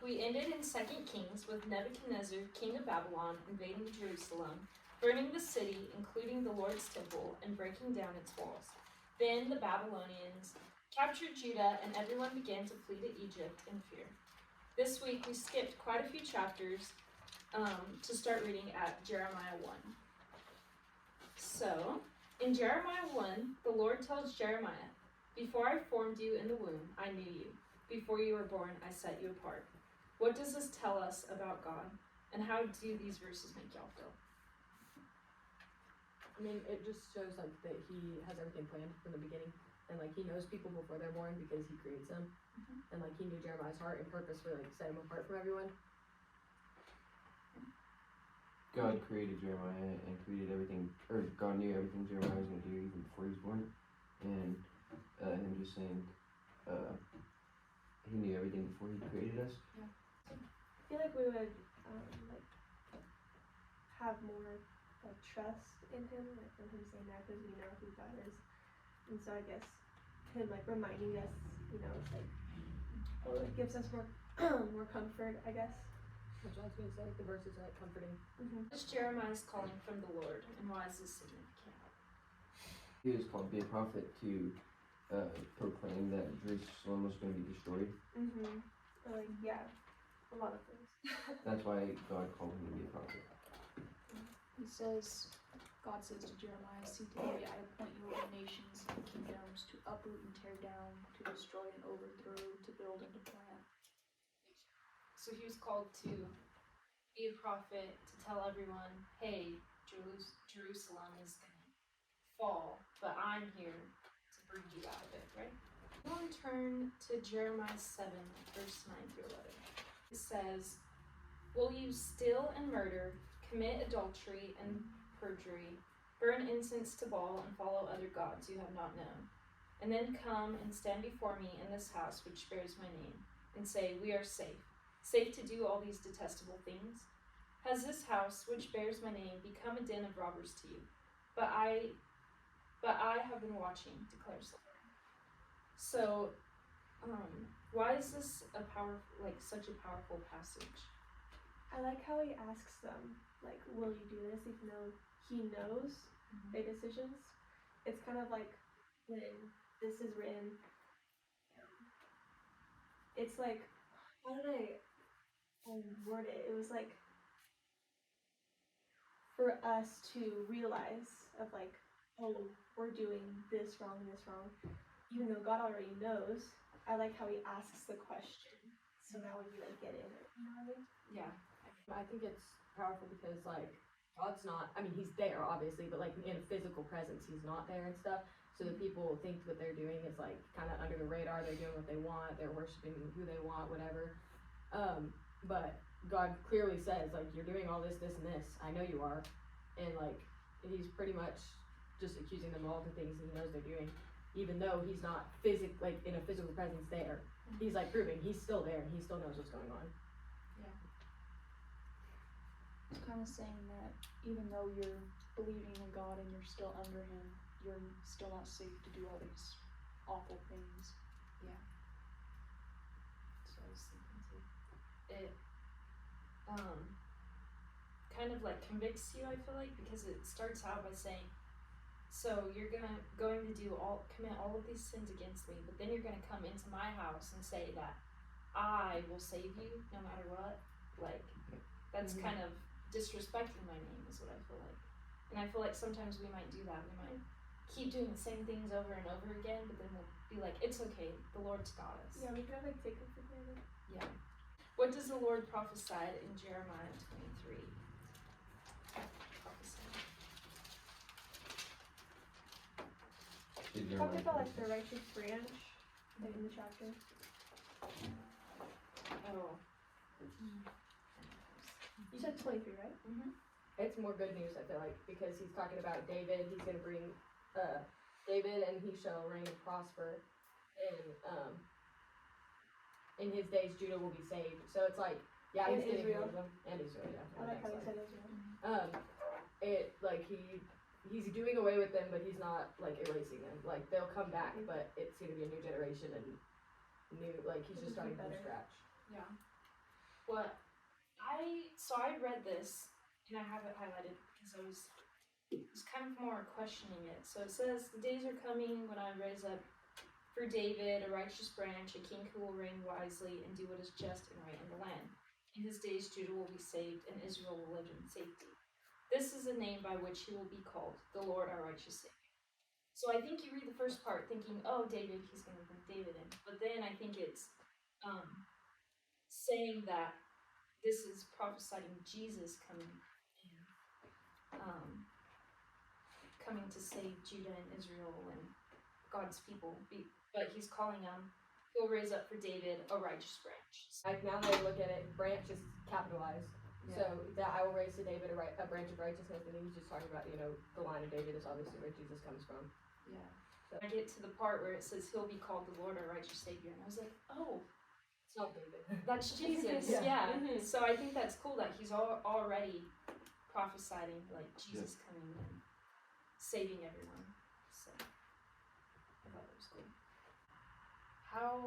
We ended in 2 Kings with Nebuchadnezzar, king of Babylon, invading Jerusalem, burning the city, including the Lord's temple, and breaking down its walls. Then the Babylonians captured Judah, and everyone began to flee to Egypt in fear. This week we skipped quite a few chapters to start reading at Jeremiah 1. So, in Jeremiah 1, the Lord tells Jeremiah, "Before I formed you in the womb, I knew you. Before you were born, I set you apart." What does this tell us about God? And how do these verses make y'all feel? I mean, it just shows like that he has everything planned from the beginning, and like he knows people before they're born because he creates them, and like he knew Jeremiah's heart and purpose for like set him apart from everyone. God created Jeremiah and created everything, or God knew everything Jeremiah was going to do even before he was born, and him just saying he knew everything before he created us. Yeah. I feel like we would have more trust in him, like from him saying that, because we know who God is, and so I guess him reminding us, it's it gives us more more comfort, I guess. Which I was gonna say, the verses are comforting. What's Jeremiah's calling from the Lord, and why is this significant? He was called to be a prophet to proclaim that Jerusalem was going to be destroyed. A lot of things. That's why God called him to be a prophet. He says, God says to Jeremiah, "See, today I appoint you over nations and kingdoms to uproot and tear down, to destroy and overthrow, to build and to plant." So he was called to be a prophet, to tell everyone, hey, Jerusalem is going to fall, but I'm here to bring you out of it, right? Everyone turn to Jeremiah 7, verse 9 through 11. It says, "Will you steal and murder, commit adultery and perjury, burn incense to Baal, and follow other gods you have not known, and then come and stand before me in this house which bears my name, and say, we are safe to do all these detestable things? Has this house which bears my name become a den of robbers to you? But I have been watching, declares the Lord." So, why is this such a powerful passage? I like how he asks them, will you do this, even though he knows their decisions. It's kind of like when this is written, it's like, how did I word it? It was like, for us to realize of oh, we're doing this wrong, even though God already knows. I like how he asks the question, so now we get in it. You know what I mean? Yeah. I think it's powerful because God's not, I mean, he's there obviously, but in a physical presence he's not there and stuff, so that people think what they're doing is kind of under the radar. They're doing what they want, they're worshiping who they want, whatever, but God clearly says you're doing all this, and this, I know you are, and he's pretty much just accusing them of all the things that he knows they're doing, even though he's not in a physical presence there. He's proving he's still there and he still knows what's going on. Yeah. It's kind of saying that even though you're believing in God and you're still under him, you're still not safe to do all these awful things. Yeah. That's what I was thinking too. It kind of convicts you, I feel because it starts out by saying, so you're going to commit all of these sins against me, but then you're going to come into my house and say that I will save you no matter what. That's kind of disrespecting my name is what I feel like. And I feel sometimes we might do that. We might keep doing the same things over and over again, but then we'll be it's okay, the Lord's got us. Yeah, we kind of take it for granted. Yeah. What does the Lord prophesy in Jeremiah 23? Talk about the righteous branch in the chapter. Oh. You said 23, right? It's more good news, I feel because he's talking about David. He's going to bring David, and he shall reign and prosper, and in his days Judah will be saved. So it's he's getting rid of them, and Israel. Yeah, I like how he said Israel. He's doing away with them, but he's not erasing them. They'll come back, but it's going to be a new generation and new. He's just starting from scratch. Yeah. What I read this and I have it highlighted because I was kind of more questioning it. So it says, "The days are coming when I raise up for David a righteous branch, a king who will reign wisely and do what is just and right in the land. In his days Judah will be saved and Israel will live in safety. This is the name by which he will be called, the Lord our righteous Savior." So I think you read the first part thinking, oh, David, he's going to bring David in. But then I think it's saying that this is prophesying Jesus coming in, coming to save Judah and Israel and God's people. But he's calling them, he'll raise up for David a righteous branch. Like now that I look at it, branch is capitalized. Yeah. So that I will raise to David a branch of righteousness, and he's just talking about, the line of David is obviously where Jesus comes from. Yeah. So I get to the part where it says he'll be called the Lord our righteous Savior, and I was like, oh, It's not David. that's Jesus. Yeah. Yeah. So I think that's cool that he's already prophesying like Jesus coming and saving everyone. So I thought that was cool. How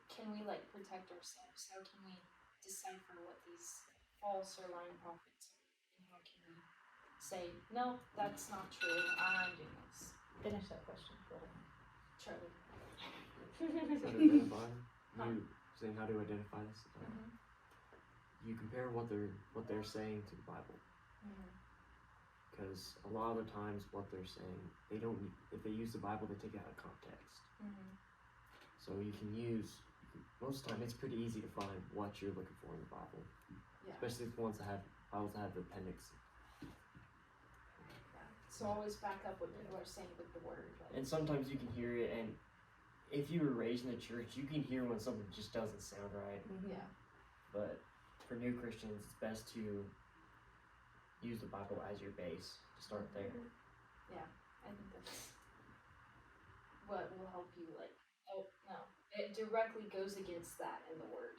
can we like protect ourselves? How can we decipher what these false or lying prophets are? And how can we say, no, that's not true, I'm doing this? Finish that question. Charlie. How to identify? You saying how to identify this? Mhm. You compare what they're saying to the Bible, because a lot of the times what they're saying, they don't. If they use the Bible, they take it out of context. So you can use. Most of the time, it's pretty easy to find what you're looking for in the Bible, Yeah. especially the ones that have Bibles that have the appendix. Yeah. So always back up what people are saying with the word. Like, And sometimes you can hear it, and if you were raised in the church, you can hear when something just doesn't sound right. yeah. But for new Christians, it's best to use the Bible as your base to start there. I think that's what will help you, like, oh, no. It directly goes against that in the word.